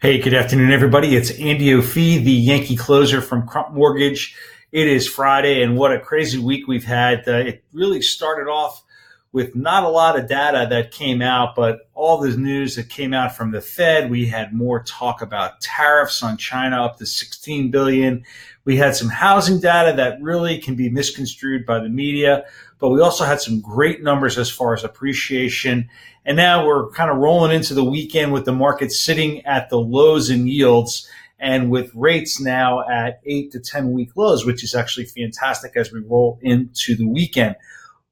Hey, good afternoon, everybody. It's Andy O'Fee, the Yankee closer from Crump Mortgage. It is Friday, and what a crazy week we've had. It really started off with not a lot of data that came out, but all the news that came out from the Fed. We had more talk about tariffs on China up to 16 billion. We had some housing data that really can be misconstrued by the media, but we also had some great numbers as far as appreciation. And now we're kind of rolling into the weekend with the market sitting at the lows in yields and with rates now at 8 to 10 week lows, which is actually fantastic as we roll into the weekend.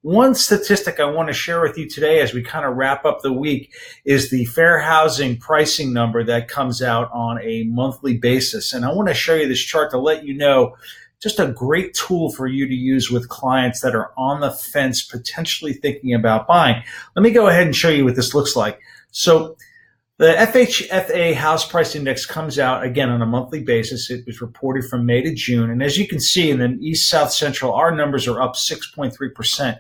One statistic I want to share with you today as we kind of wrap up the week is the fair housing pricing number that comes out on a monthly basis. And I want to show you this chart to let you know just a great tool for you to use with clients that are on the fence, potentially thinking about buying. Let me go ahead and show you what this looks like. So the FHFA house price index comes out again on a monthly basis. It was reported from May to June. And as you can see in the East South Central, our numbers are up 6.3%.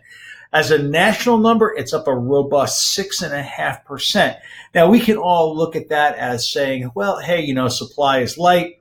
As a national number, it's up a robust 6.5%. Now we can all look at that as saying, well, hey, supply is light.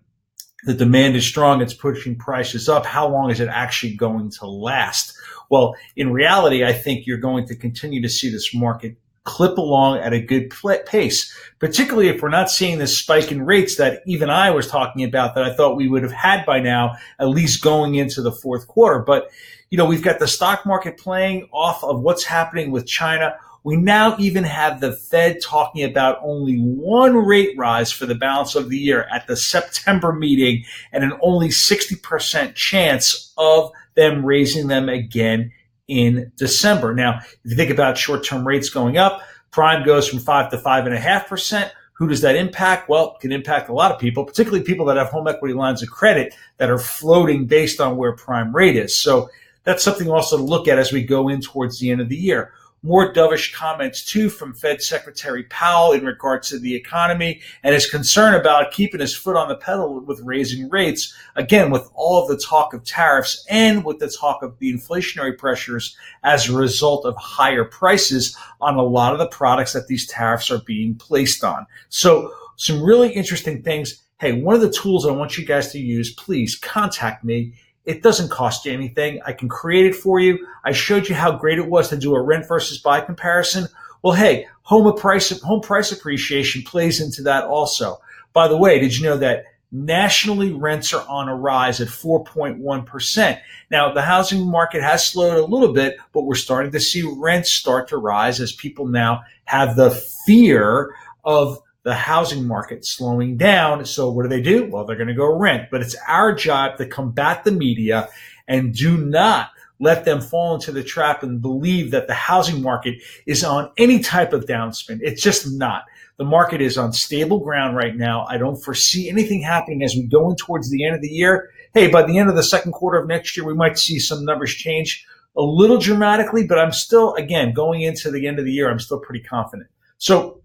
The demand is strong. It's pushing prices up. How long is it actually going to last? Well, in reality, I think you're going to continue to see this market clip along at a good pace, particularly if we're not seeing this spike in rates that even I was talking about that I thought we would have had by now, at least going into the fourth quarter. But, we've got the stock market playing off of what's happening with China. We now even have the Fed talking about only one rate rise for the balance of the year at the September meeting and an only 60% chance of them raising them again in December. Now, if you think about short-term rates going up, prime goes from 5 to 5.5%. Who does that impact? Well, it can impact a lot of people, particularly people that have home equity lines of credit that are floating based on where prime rate is. So that's something also to look at as we go in towards the end of the year. More dovish comments, too, from Fed Secretary Powell in regards to the economy and his concern about keeping his foot on the pedal with raising rates, again, with all of the talk of tariffs and with the talk of the inflationary pressures as a result of higher prices on a lot of the products that these tariffs are being placed on. So some really interesting things. Hey, one of the tools I want you guys to use, please contact me. It doesn't cost you anything. I can create it for you. I showed you how great it was to do a rent versus buy comparison. Well, hey, home price appreciation plays into that also. By the way, did you know that nationally rents are on a rise at 4.1%? Now, the housing market has slowed a little bit, but we're starting to see rents start to rise as people now have the fear of the housing market slowing down. So what do? Well, they're going to go rent. But it's our job to combat the media and do not let them fall into the trap and believe that the housing market is on any type of downspin. It's just not. The market is on stable ground right now. I don't foresee anything happening as we go in towards the end of the year. Hey, by the end of the second quarter of next year, we might see some numbers change a little dramatically, but I'm still, again, going into the end of the year, I'm still pretty confident. So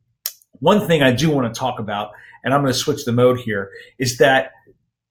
one thing I do want to talk about, and I'm going to switch the mode here, is that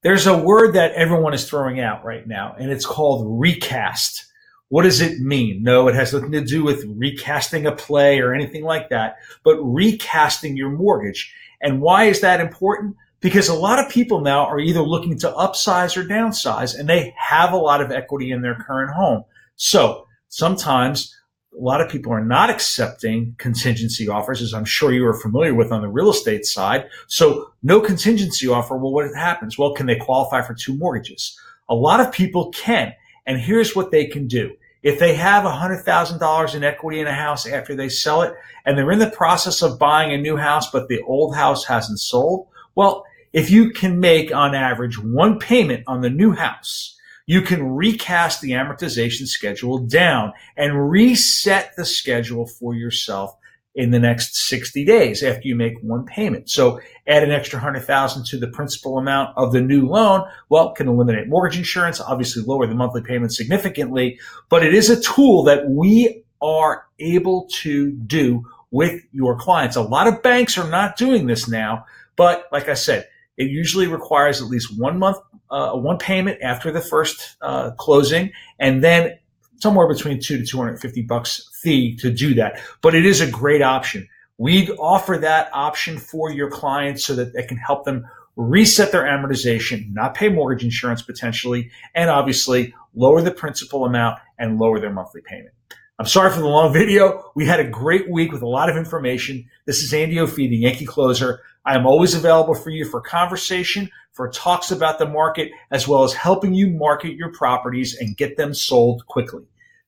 there's a word that everyone is throwing out right now, and it's called recast. What does it mean? No, it has nothing to do with recasting a play or anything like that, but recasting your mortgage. And why is that important? Because a lot of people now are either looking to upsize or downsize, and they have a lot of equity in their current home. So sometimes a lot of people are not accepting contingency offers, as I'm sure you are familiar with on the real estate side. So no contingency offer. Well, what happens? Well, can they qualify for two mortgages? A lot of people can. And here's what they can do. If they have $100,000 in equity in a house after they sell it, and they're in the process of buying a new house, but the old house hasn't sold, well, if you can make on average one payment on the new house, you can recast the amortization schedule down and reset the schedule for yourself in the next 60 days after you make one payment. So add an extra $100,000 to the principal amount of the new loan. Well, it can eliminate mortgage insurance, obviously lower the monthly payment significantly, but it is a tool that we are able to do with your clients. A lot of banks are not doing this now, but like I said, it usually requires at least 1 month, one payment after the first closing, and then somewhere between $200 to $250 fee to do that. But it is a great option. We'd offer that option for your clients so that it can help them reset their amortization, not pay mortgage insurance potentially, and obviously lower the principal amount and lower their monthly payment. I'm sorry for the long video. We had a great week with a lot of information. This is Andy O'Fee, the Yankee Closer. I am always available for you for conversation, for talks about the market, as well as helping you market your properties and get them sold quickly.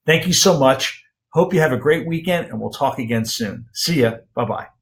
Thank you so much. Hope you have a great weekend, and we'll talk again soon. See ya. Bye-bye.